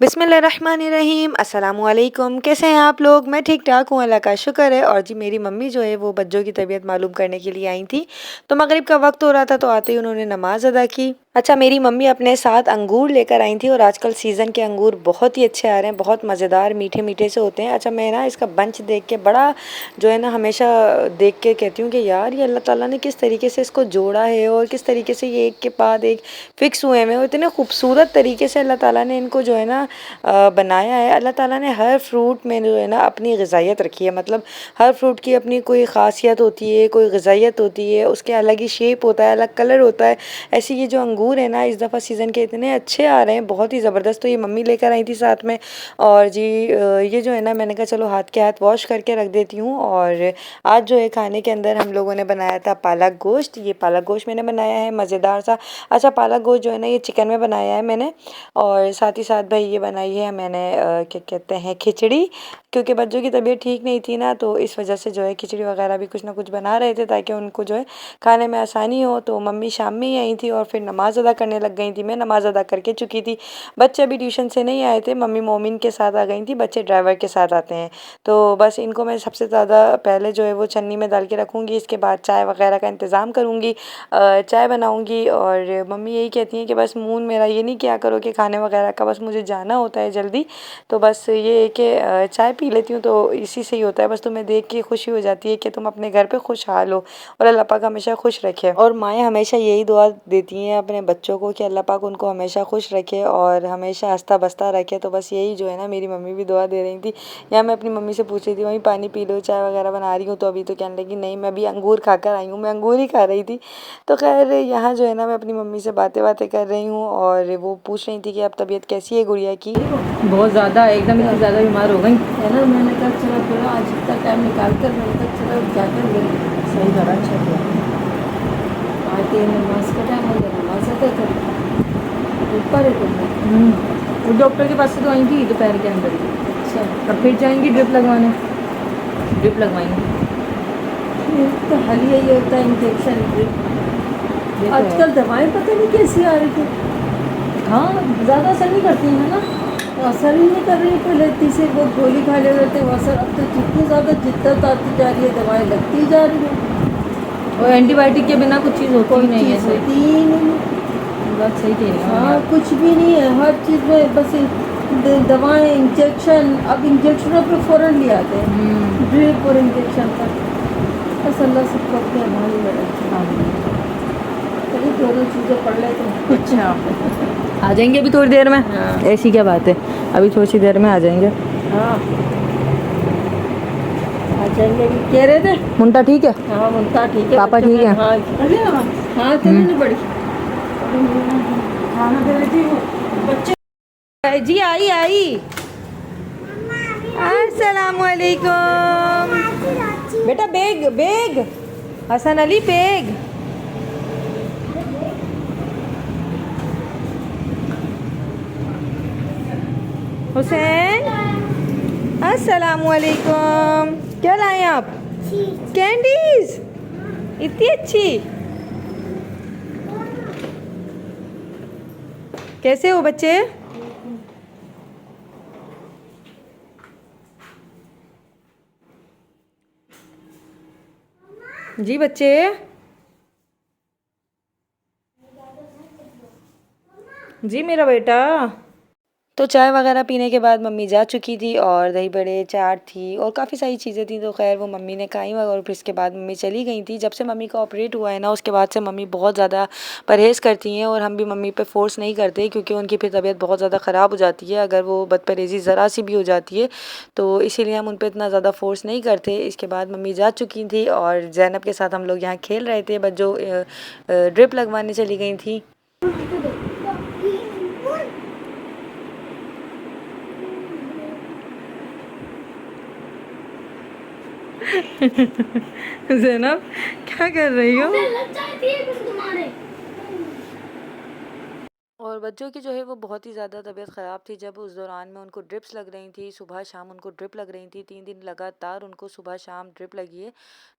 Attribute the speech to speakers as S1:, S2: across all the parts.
S1: बिस्मिल्लाहिर्रहमानिर्रहीम अस्सलामुअलैकुम। कैसे हैं आप लोग? मैं ठीक ठाक हूँ, अल्लाह का शुक्र है। और जी मेरी मम्मी जो है वो बच्चों की तबीयत मालूम करने के लिए आई थी, तो मगरिब का वक्त हो रहा था, तो आते ही उन्होंने नमाज अदा की। अच्छा, मेरी मम्मी अपने साथ अंगूर लेकर आई थी और आजकल सीज़न के अंगूर बहुत ही अच्छे आ रहे हैं, बहुत मज़ेदार मीठे मीठे से होते हैं। अच्छा, मैं ना इसका बंच देख के बड़ा जो है ना हमेशा देख के कहती हूँ कि यार ये अल्लाह ताला ने किस तरीके से इसको जोड़ा है और किस तरीके से ये एक के बाद एक फ़िक्स हुए हैं और इतने खूबसूरत तरीके से अल्लाह ताला ने इनको जो है ना बनाया है। अल्लाह ताला ने हर फ्रूट में जो है ना अपनी ग़िज़ाइयत रखी है, मतलब हर फ्रूट की अपनी कोई ख़ासियत होती है, कोई ग़िज़ाइयत होती है, उसके अलग ही शेप होता है, अलग कलर होता है। ऐसे ये जो अंगूर है ना इस दफ़ा सीज़न के इतने अच्छे आ रहे हैं, बहुत ही ज़बरदस्त। तो ये मम्मी लेकर आई थी साथ में। और जी ये जो है ना मैंने कहा चलो हाथ के हाथ वॉश करके रख देती हूँ। और आज जो है खाने के अंदर हम लोगों ने बनाया था पालक गोश्त। ये पालक गोश्त मैंने बनाया है मज़ेदार सा। अच्छा, पालक गोश्त जो है ना ये चिकन में बनाया है मैंने। और साथ ही साथ भाई ये बनाई है मैंने क्या कहते हैं खिचड़ी, क्योंकि बच्चों की तबीयत ठीक नहीं थी ना, तो इस वजह से जो है खिचड़ी वगैरह भी कुछ ना कुछ बना रहे थे ताकि उनको जो है खाने में आसानी हो। तो मम्मी शाम में ही आई थी और फिर नमाज़ अदा करने लग गई थी। मैं नमाज़ अदा करके चुकी थी। बच्चे अभी ट्यूशन से नहीं आए थे, मम्मी मोमिन के साथ आ गई थी, बच्चे ड्राइवर के साथ आते हैं। तो बस इनको मैं सबसे ज़्यादा पहले जो है वो छन्नी में डाल के रखूँगी, इसके बाद चाय वगैरह का इंतज़ाम करूँगी, चाय बनाऊँगी। और मम्मी यही कहती हैं कि बस मूड मेरा ये नहीं किया करो कि खाने वगैरह का, बस मुझे जाना होता है जल्दी, तो बस ये है कि चाय पी लेती हूँ, तो इसी से ही होता है। बस तुम्हें देख के खुशी हो जाती है कि तुम अपने घर पे खुशहाल हो और अल्लाह पाक हमेशा खुश रखे। और माएँ हमेशा यही दुआ देती हैं अपने बच्चों को कि अल्लाह पाक उनको हमेशा खुश रखे और हमेशा हंसता बसता रखे। तो बस यही जो है ना मेरी मम्मी भी दुआ दे रही थी। या मैं अपनी मम्मी से पूछ रही थी मम्मी पानी पी लो, चाय वगैरह बना रही हूँ, तो अभी तो कहने लगी नहीं मैं अभी अंगूर खा कर आई हूँ, मैं अंगूर ही खा रही थी। तो खैर यहाँ जो है ना मैं अपनी मम्मी से बातें बातें कर रही हूँ और वो पूछ रही थी कि अब तबीयत कैसी है गुड़िया की।
S2: बहुत ज़्यादा एकदम इतनी ज़्यादा बीमार हो गई है ना। मैंने कहा चलो फिर आज इतना टाइम निकाल कर मैंने कहा चलो जाकर मेरे सही करा। अच्छा किया। आज के नमाज का टाइम हो गया, नमाज अदा कर ऊपर है तुम। डॉक्टर के पास से तो आई थी दोपहर के अंदर ही। अच्छा, और फिर जाएंगी ड्रिप लगवाने, ड्रिप लगवाएंगे। तो हाल यही होता है इंजेक्शन ड्रिप। आजकल दवाएं पता नहीं कैसी आ रही थी। हाँ, ज़्यादा असर नहीं करती है ना, असर ही नहीं कर रही। पहले तीसरे वो गोली खा ले रहे थे वो असर, अब तो जितनी ज़्यादा जिद्दत आती जा रही है दवाएं लगती जा रही है। और एंटीबायोटिक के बिना कुछ चीज़ होती ही नहीं है। सही बात सही कह रही है। हाँ, कुछ भी नहीं है, हर चीज़ में बस दवाएं इंजेक्शन। अब इंजेक्शनों पर फ़ौरन ले आते हैं, ड्रिप और इंजेक्शन पर। बस अल्लाह सबको अपने अमान में रखे। चलिए दोनों चीज़ें पढ़ लेते हैं। अच्छा आ जाएंगे अभी थोड़ी देर में। हाँ। ऐसी क्या बात है, अभी थोड़ी सी देर में आ जाएंगे। हाँ आ जाएंगे। अभी कह रहे थे मुंटा ठीक है। हाँ मुंटा ठीक है, पापा ठीक है। हाँ हाँ तो नहीं बड़ी खाना दे रही थी वो बच्चे। जी आई आई। अस्सलामुअलैकुम बेटा। बेग बेग हसन अली बेग। हुसैन अस्सलामुअलैकुम। क्या लाए आप? कैंडीज इतनी अच्छी। कैसे हो बच्चे? जी बच्चे। जी मेरा बेटा।
S1: तो चाय वगैरह पीने के बाद मम्मी जा चुकी थी और दही बड़े चाट थी और काफ़ी सारी चीज़ें थी, तो खैर वो मम्मी ने खाई और फिर इसके बाद मम्मी चली गई थी। जब से मम्मी का ऑपरेट हुआ है ना उसके बाद से मम्मी बहुत ज़्यादा परहेज़ करती हैं और हम भी मम्मी पे फोर्स नहीं करते, क्योंकि उनकी फिर तबीयत बहुत ज़्यादा ख़राब हो जाती है अगर वो बदपरहेज़ी ज़रा सी भी हो जाती है, तो इसीलिए हम उन पर इतना ज़्यादा फोर्स नहीं करते। इसके बाद मम्मी जा चुकी थी और जैनब के साथ हम लोग यहाँ खेल रहे थे, बस जो ड्रिप लगवाने चली गई थी।
S2: जैनब क्या कर रही हो?
S1: और बच्चों की जो है वो बहुत ही ज़्यादा तबीयत ख़राब थी। जब उस दौरान में उनको ड्रिप्स लग रही थी, सुबह शाम उनको ड्रिप लग रही थी, 3 दिन लगातार उनको सुबह शाम ड्रिप लगी है।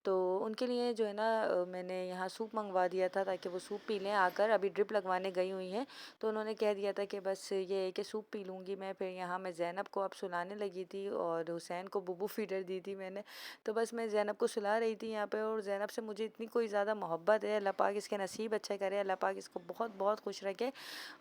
S1: तो उनके लिए जो है ना मैंने यहाँ सूप मंगवा दिया था ताकि वो सूप पी लें आकर। अभी ड्रिप लगवाने गई हुई हैं, तो उन्होंने कह दिया था कि बस ये है कि सूप पी लूँगी मैं। फिर यहाँ मैं ज़ैनब को अब सुलाने लगी थी और हुसैन को बुबू फीडर दी थी मैंने। तो बस मैं ज़ैनब को सुला रही थी यहाँ पे, और ज़ैनब से मुझे इतनी कोई ज़्यादा मोहब्बत है। अल्लाह पाक इसके नसीब अच्छे करे, अल्लाह पाक इसको बहुत बहुत खुश रखे।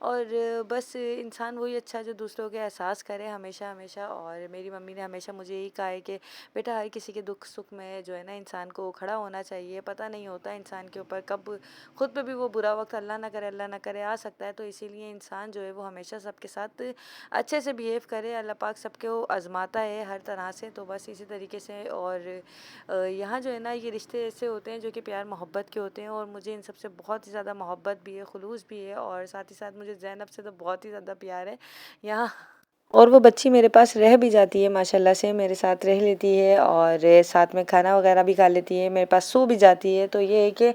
S1: और बस इंसान वही अच्छा जो दूसरों के एहसास करे हमेशा हमेशा। और मेरी मम्मी ने हमेशा मुझे यही कहा है कि बेटा हर किसी के दुख सुख में जो है ना इंसान को खड़ा होना चाहिए। पता नहीं होता इंसान के ऊपर कब खुद पे भी वो बुरा वक्त अल्लाह ना करे आ सकता है। तो इसीलिए इंसान जो है वो हमेशा सबके साथ अच्छे से बिहेव करे। अल्लाह पाक सबके वो आजमाता है हर तरह से। तो बस इसी तरीके से। और यहाँ जो है ना ये रिश्ते ऐसे होते हैं जो कि प्यार मोहब्बत के होते हैं, और मुझे इन सबसे बहुत ही ज़्यादा मोहब्बत भी है, खुलूस भी है, और साथ ही साथ मुझे ज़ैनब से तो बहुत ही ज़्यादा प्यार है यहाँ। और वो बच्ची मेरे पास रह भी जाती है माशाल्लाह से, मेरे साथ रह लेती है और साथ में खाना वगैरह भी खा लेती है, मेरे पास सो भी जाती है। तो ये है कि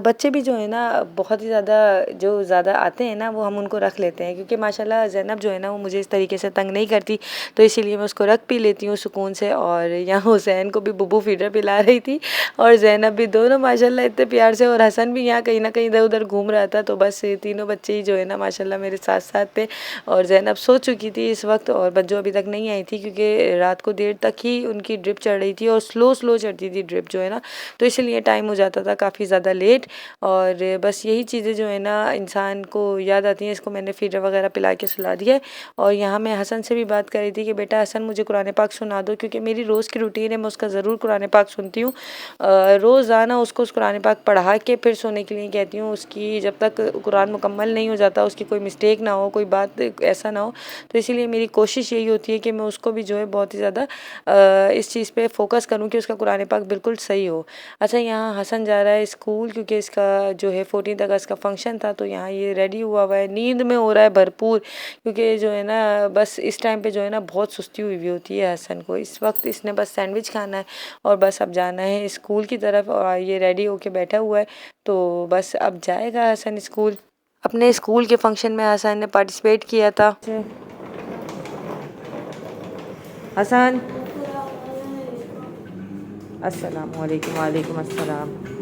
S1: बच्चे भी जो है ना बहुत ही ज़्यादा जो ज़्यादा आते हैं ना वो हम उनको रख लेते हैं, क्योंकि माशाल्लाह ज़ैनब जो है ना वो मुझे इस तरीके से तंग नहीं करती। तो इसीलिए मैं उसको रख भी लेती हूँ सुकून से। और यहाँ हुसैन को भी बुबू फीडर पिला रही थी, और ज़ैनब भी, दोनों माशाल्लाह इतने प्यार से। और हसन भी यहाँ कहीं ना कहीं इधर उधर घूम रहा था। तो बस तीनों बच्चे ही जो है ना माशाल्लाह मेरे साथ साथ थे। और ज़ैनब सो चुकी थी इस वक्त, और बज्जो अभी तक नहीं आई थी क्योंकि रात को देर तक ही उनकी ड्रिप चढ़ रही थी, और स्लो स्लो चढ़ती थी ड्रिप जो है ना, तो इसलिए टाइम हो जाता था काफ़ी ज़्यादा लेट। और बस यही चीज़ें जो है ना इंसान को याद आती हैं। इसको मैंने फीडर वगैरह पिला के सुला दिया है। और यहाँ मैं हसन से भी बात कर रही थी कि बेटा हसन मुझे कुरान पाक सुना दो, क्योंकि मेरी रोज़ की रूटीन है, मैं उसका ज़रूर कुरान पाक सुनती हूँ। रोज़ाना उसको उस कुरान पाक पढ़ा के फिर सोने के लिए कहती हूँ। उसकी जब तक कुरान मुकम्मल नहीं हो जाता, उसकी कोई मिस्टेक ना हो, कोई बात ऐसा ना हो, तो इसीलिए मेरी कोशिश यही होती है कि मैं उसको भी जो है बहुत ही ज़्यादा इस चीज़ पे फोकस करूँ कि उसका कुरान पाक बिल्कुल सही हो। अच्छा, यहाँ हसन जा रहा है स्कूल क्योंकि इसका जो है 14 अगस्त का फंक्शन था। तो यहाँ ये रेडी हुआ हुआ है, नींद में हो रहा है भरपूर, क्योंकि जो है ना बस इस टाइम पे जो है ना बहुत सुस्ती हुई हुई होती है हसन को। इस वक्त इसने बस सैंडविच खाना है और बस अब जाना है स्कूल की तरफ। और ये रेडी होके बैठा हुआ है, तो बस अब जाएगा हसन स्कूल। अपने स्कूल के फंक्शन में हसन ने पार्टिसिपेट किया था। हसन, अस्सलाम वालेकुम। वालेकुम अस्सलाम।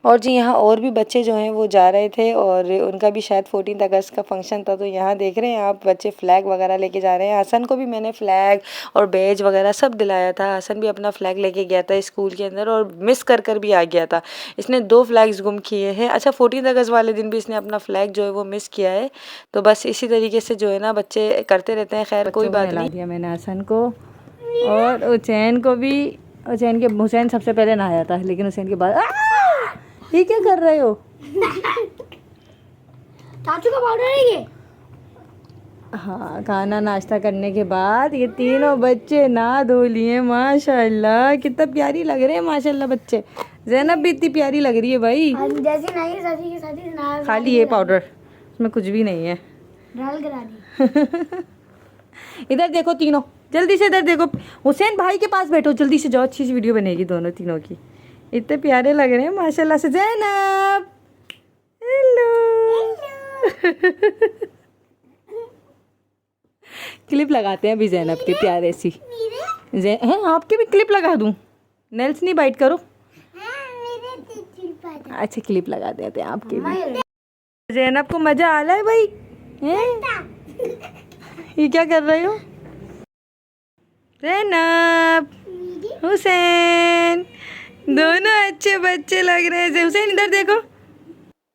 S1: और जी यहाँ और भी बच्चे जो हैं वो जा रहे थे, और उनका भी शायद 14 अगस्त का फंक्शन था। तो यहाँ देख रहे हैं आप बच्चे फ़्लैग वगैरह लेके जा रहे हैं। हसन को भी मैंने फ़्लैग और बैज वगैरह सब दिलाया था। हसन भी अपना फ़्लैग लेके गया था स्कूल के अंदर, और मिस कर भी आ गया था। इसने 2 फ्लैग्स गुम किए हैं। अच्छा, 14 अगस्त वाले दिन भी इसने अपना फ़्लैग जो है वो मिस किया है। तो बस इसी तरीके से जो है ना बच्चे करते रहते हैं। खैर कोई बात नहीं।
S2: दिया मैंने हसन को और हुसैन को भी। हुसैन सबसे पहले नहाया था, लेकिन हुसैन के बाद ये क्या कर रहे हो?
S3: चाचू का पाउडर है ये।
S2: हाँ, खाना नाश्ता करने के बाद ये तीनों बच्चे नहा धो लिए। माशाल्लाह कितना प्यारी लग रहे हैं माशाल्लाह बच्चे। ज़ैनब भी इतनी प्यारी लग रही है भाई।
S3: जैसी नहीं सजी की सजी ना
S2: खाली ये पाउडर, उसमें कुछ भी नहीं है।
S3: डाल करा दी।
S2: इधर देखो तीनों, जल्दी से इधर देखो। हुसैन भाई के पास बैठो, जल्दी से जाओ, अच्छी सी वीडियो बनेगी दोनों तीनों की। इतने प्यारे लग रहे हैं माशाल्लाह से। ज़ैनब, हेलो। क्लिप लगाते हैं अभी ज़ैनब की प्यारे सी। हैं आपके भी क्लिप लगा दूं? नेल्स नहीं बाइट करो। अच्छा, क्लिप लगा देते हैं आपके भी। ज़ैनब को मजा आ रहा है भाई। ये क्या कर रहे हो? ज़ैनब, हुसैन, दोनों अच्छे बच्चे लग रहे हैं। हुसैन इधर देखो।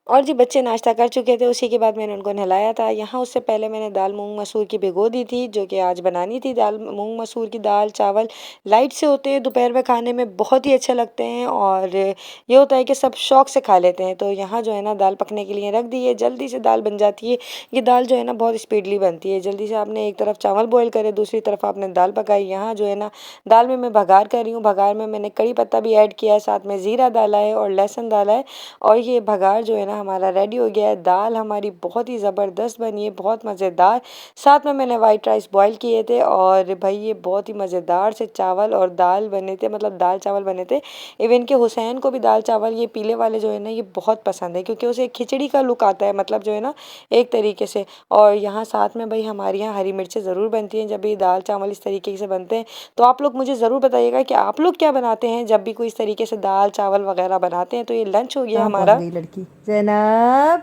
S1: और जी बच्चे नाश्ता कर चुके थे, उसी के बाद मैंने उनको नहलाया था। यहाँ उससे पहले मैंने दाल मूंग मसूर की भिगो दी थी, जो कि आज बनानी थी। दाल मूंग मसूर की दाल चावल लाइट से होते हैं, दोपहर में खाने में बहुत ही अच्छे लगते हैं, और ये होता है कि सब शौक से खा लेते हैं। तो यहाँ जो है ना दाल पकने के लिए रख दी है, जल्दी से दाल बन जाती है। ये दाल जो है ना बहुत स्पीडली बनती है। जल्दी से आपने एक तरफ चावल बॉयल करे, दूसरी तरफ आपने दाल पकाई। यहाँ जो है ना दाल में मैं भगार कर रही हूँ। भगार में मैंने कड़ी पत्ता भी ऐड किया है, साथ में ज़ीरा डाला है और लहसुन डाला है। और ये भगार जो है ना हमारा रेडी हो गया है। दाल हमारी बहुत ही ज़बरदस्त बनी है, बहुत मज़ेदार। साथ में मैंने वाइट राइस बॉईल किए थे और भाई ये बहुत ही मज़ेदार से चावल और दाल बने थे, मतलब दाल चावल बने थे। इवन के हुसैन को भी दाल चावल ये पीले वाले जो है ना ये बहुत पसंद है, क्योंकि उसे खिचड़ी का लुक आता है, मतलब जो है ना एक तरीके से। और यहाँ साथ में भाई हमारे यहाँ हरी मिर्चें ज़रूर बनती हैं जब भी दाल चावल इस तरीके से बनते हैं। तो आप लोग मुझे ज़रूर बताइएगा कि आप लोग क्या बनाते हैं जब भी कोई इस तरीके से दाल चावल वगैरह बनाते हैं। तो ये लंच हो गया हमारा।
S2: गई लड़की ज़ैनब,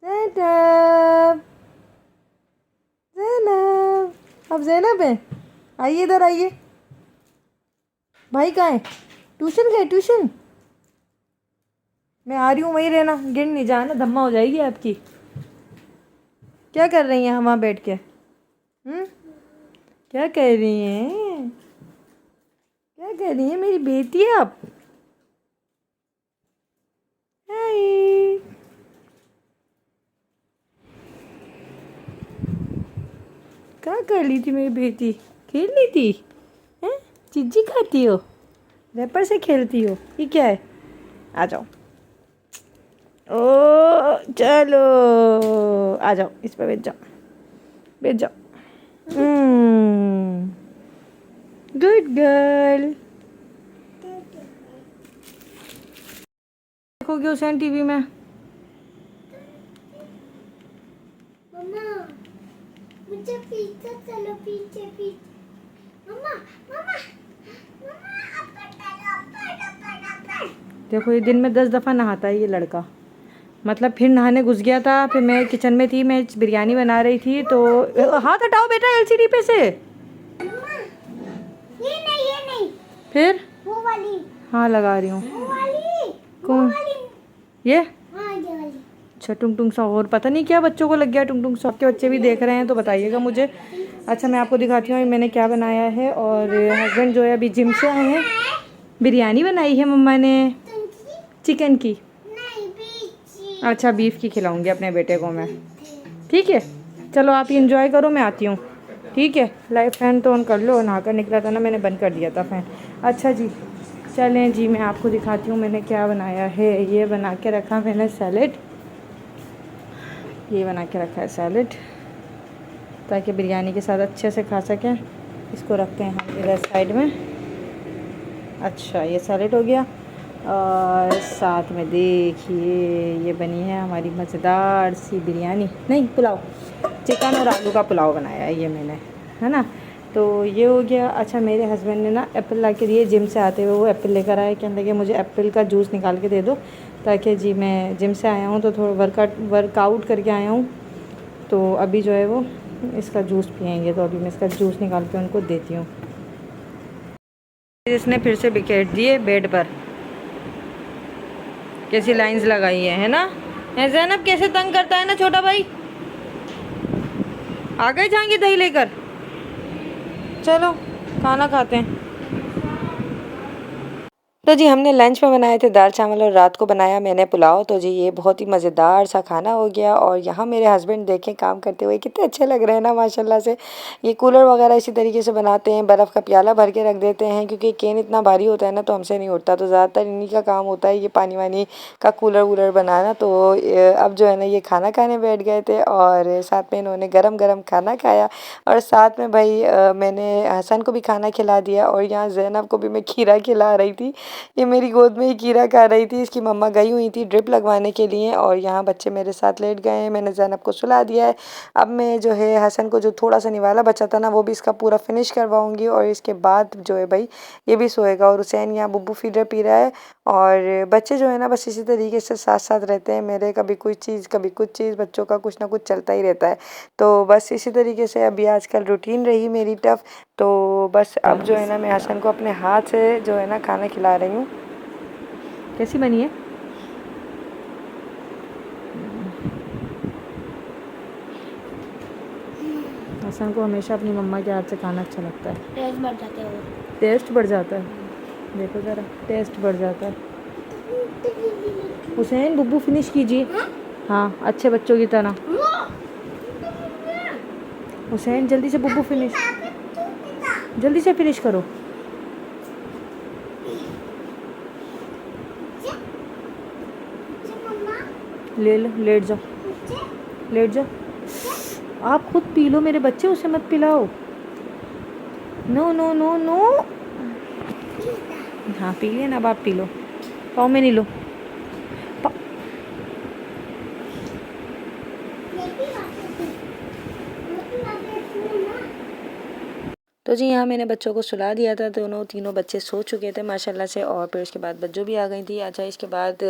S2: ज़ैनब, ज़ैनब, अब ज़ैनब है, आइए इधर आइए। भाई कहाँ है? ट्यूशन गए? ट्यूशन मैं आ रही हूँ, वहीं रहना, गिर नहीं जाना, धम्मा हो जाएगी आपकी। क्या कर रही हैं वहाँ बैठ के? क्या कर रही हैं? क्या कर रही हैं मेरी बेटी? आप हाय, क्या कर ली थी मेरी बेटी? खेल ली थी हैं? चिज्जी खाती हो, रैपर से खेलती हो, ये क्या है? आ जाओ, ओ चलो आ जाओ, इस पर बैठ जाओ, बैठ जाओ। Good girl. देखोगे हुसैन टीवी में?
S3: मम्मा मुझे पीछे चलो, पीछे पीछे। मम्मा मम्मा मम्मा अपर चलो, अपर।
S2: देखो ये दिन में 10 दफ़ा नहाता है ये लड़का। मतलब फिर नहाने घुस गया था, फिर मैं किचन में थी, मैं बिरयानी बना रही थी तो हाथ हटाओ बेटा एलसीडी पे से।
S3: मम्मा ये नहीं
S2: फिर
S3: वो वाली,
S2: हाँ लगा रही हूँ।
S3: वो वाली,
S2: कौन?
S3: वो वाली।
S2: ये
S3: हाँ ये वाली।
S2: अच्छा टुंग टुंग सा, और पता नहीं क्या बच्चों को लग गया टुंग टुंग सा। आपके बच्चे भी देख रहे हैं तो बताइएगा मुझे। अच्छा मैं आपको दिखाती हूँ मैंने क्या बनाया है। और हस्बैंड जो है अभी जिम से आए हैं। बिरयानी बनाई है मम्मा ने, चिकन की।
S3: नहीं बीच।
S2: अच्छा बीफ की खिलाऊंगी अपने बेटे को मैं, ठीक है। चलो आप ही इंजॉय करो, मैं आती हूँ, ठीक है। लाइट फैन तो ऑन कर लो, नहाकर निकला था ना, मैंने बंद कर दिया था फ़ैन। अच्छा जी चलें जी, मैं आपको दिखाती हूँ मैंने क्या बनाया है। ये बना के रखा मैंने सैलेड, ये बना के रखा है सैलेड ताकि बिरयानी के साथ अच्छे से खा सकें। इसको रखते हैं हम इधर साइड में। अच्छा ये सैलेड हो गया। और साथ में देखिए ये बनी है हमारी मज़ेदार सी बिरयानी, नहीं पुलाव, चिकन और आलू का पुलाव बनाया है ये मैंने, है ना। तो ये हो गया। अच्छा मेरे हस्बैंड ने ना एप्पल ला के दिए, जिम से आते हुए वो एप्पल लेकर आए, कहने लगे मुझे एप्पल का जूस निकाल के दे दो, ताकि जी मैं जिम से आया हूँ तो थोड़ा वर्कआउट करके आया हूँ, तो अभी जो है वो इसका जूस पियेंगे। तो अभी मैं इसका जूस निकाल के उनको देती हूँ। इसने फिर से विकेट दिए बेड पर, कैसी लाइंस लगाई है ना। ज़ैनब कैसे तंग करता है ना छोटा भाई। आ गए जाएंगे दही लेकर, चलो खाना खाते हैं।
S1: तो जी हमने लंच में बनाए थे दाल चावल और रात को बनाया मैंने पुलाव। तो जी ये बहुत ही मज़ेदार सा खाना हो गया। और यहाँ मेरे हस्बैंड देखें काम करते हुए कितने अच्छे लग रहे हैं ना माशाल्लाह से। ये कूलर वगैरह इसी तरीके से बनाते हैं, बर्फ़ का प्याला भर के रख देते हैं, क्योंकि केन इतना भारी होता है ना तो हमसे नहीं उठता, तो ज़्यादातर इन्हीं का काम होता है ये पानी वानी का कूलर वूलर बनाना। तो अब जो है ना ये खाना खाने बैठ गए थे और साथ में इन्होंने गरम गरम खाना खाया। और साथ में भाई मैंने हसन को भी खाना खिला दिया। और यहाँ ज़ैनब को भी मैं खीरा खिला रही थी, ये मेरी गोद में ही खीरा खा रही थी। इसकी मम्मा गई हुई थी ड्रिप लगवाने के लिए और यहाँ बच्चे मेरे साथ लेट गए हैं। मैंने ज़ैनब को सुला दिया है। अब मैं जो है हसन को जो थोड़ा सा निवाला बचा था ना वो भी इसका पूरा फिनिश करवाऊंगी और इसके बाद जो है भाई ये भी सोएगा। और हुसैन यहाँ बुब्बू फीडर पी रहा है। और बच्चे जो है ना बस इसी तरीके से साथ साथ रहते हैं मेरे, कभी कोई चीज़ कभी कुछ चीज़, बच्चों का कुछ ना कुछ चलता ही रहता है। तो बस इसी तरीके से अभी आजकल रूटीन रही मेरी टफ़। तो बस अब जो है ना मैं हसन को अपने हाथ से जो है ना खाना खिला रही हूँ।
S2: कैसी बनी है? हसन को हमेशा अपनी मम्मा के हाथ से खाना अच्छा लगता है।
S3: टेस्ट बढ़ जाते हैं वो।
S2: टेस्ट बढ़ जाता है, देखो ज़रा टेस्ट बढ़ जाता है। हुसैन बुब्बू फिनिश कीजिए, हाँ अच्छे बच्चों की तरह। हुसैन जल्दी से बुब्बू फिनिश, जल्दी से फिनिश करो।
S1: ले लो, लेट जाओ, लेट जाओ। आप खुद पी लो मेरे बच्चे, उसे मत पिलाओ। No no no no. हाँ पी लिया ना, अब आप पी लो। पाँव में नहीं लो। तो जी यहाँ मैंने बच्चों को सुला दिया था, दोनों तीनों बच्चे सो चुके थे माशाल्लाह से। और फिर उसके बाद बच्चों भी आ गई थी। अच्छा इसके बाद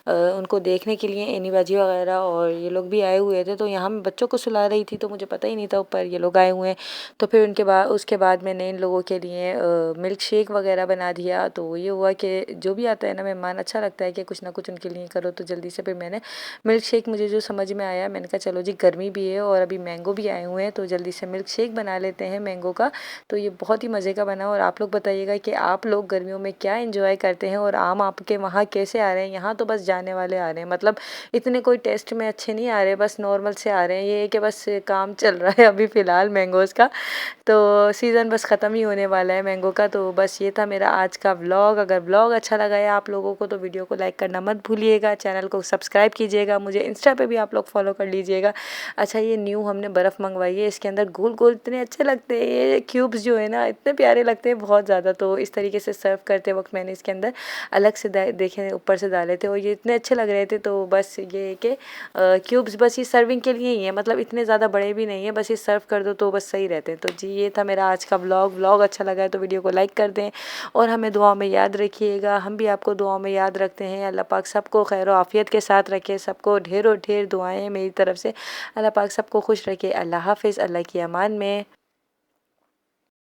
S1: उनको देखने के लिए एनी बाजी वगैरह और ये लोग भी आए हुए थे। तो यहाँ मैं बच्चों को सुला रही थी तो मुझे पता ही नहीं था ऊपर ये लोग आए हुए हैं। तो फिर उसके बाद मैंने इन लोगों के लिए मिल्क शेक वगैरह बना दिया। तो ये हुआ कि जो भी आता है ना मेहमान, अच्छा लगता है कि कुछ ना कुछ उनके लिए करो। तो जल्दी से फिर मैंने मिल्क शेक, मुझे जो समझ में आया, मैंने कहा चलो जी गर्मी भी है और अभी मैंगो भी आए हुए हैं तो जल्दी से मिल्क शेक बना लेते हैं मैंगो का। तो ये बहुत ही मज़े का बना। और आप लोग बताइएगा कि आप लोग गर्मियों में क्या एंजॉय करते हैं और आम आपके वहाँ कैसे आ रहे हैं। यहाँ तो बस जाने वाले आ रहे हैं, मतलब इतने कोई टेस्ट में अच्छे नहीं आ रहे, बस नॉर्मल से आ रहे हैं। ये है कि बस काम चल रहा है अभी फ़िलहाल मैंगोज़ का, तो सीज़न बस ख़त्म ही होने वाला है मैंगो का। तो बस ये था मेरा आज का व्लॉग। अगर व्लॉग अच्छा लगा है आप लोगों को तो वीडियो को लाइक करना मत भूलिएगा, चैनल को सब्सक्राइब कीजिएगा, मुझे इंस्टा पे भी आप लोग फॉलो कर लीजिएगा। अच्छा ये न्यू हमने बर्फ़ मंगवाई है, इसके अंदर गोल गोल इतने अच्छे लगते हैं ये क्यूब्स जो है ना, इतने प्यारे लगते हैं बहुत ज़्यादा। तो इस तरीके से सर्व करते वक्त मैंने इसके अंदर अलग से देखे ऊपर से डाले थे और ये इतने अच्छे लग रहे थे। तो बस ये कि क्यूब्स बस ये सर्विंग के लिए ही है, मतलब इतने ज़्यादा बड़े भी नहीं है, बस ये सर्व कर दो तो बस सही रहते हैं। तो जी ये था मेरा आज का व्लॉग अच्छा लगा है तो वीडियो को लाइक कर दें और हमें दुआओं में याद रखिएगा। हम भी आपको दुआओं में याद रखते हैं। अल्लाह पाक सबको खैर आफियत के साथ रखे, सबको ढेरों ढेर दुआएं मेरी तरफ से। अल्लाह पाक सबको खुश रखे। अल्लाह हाफिज़, अल्लाह की अमान में।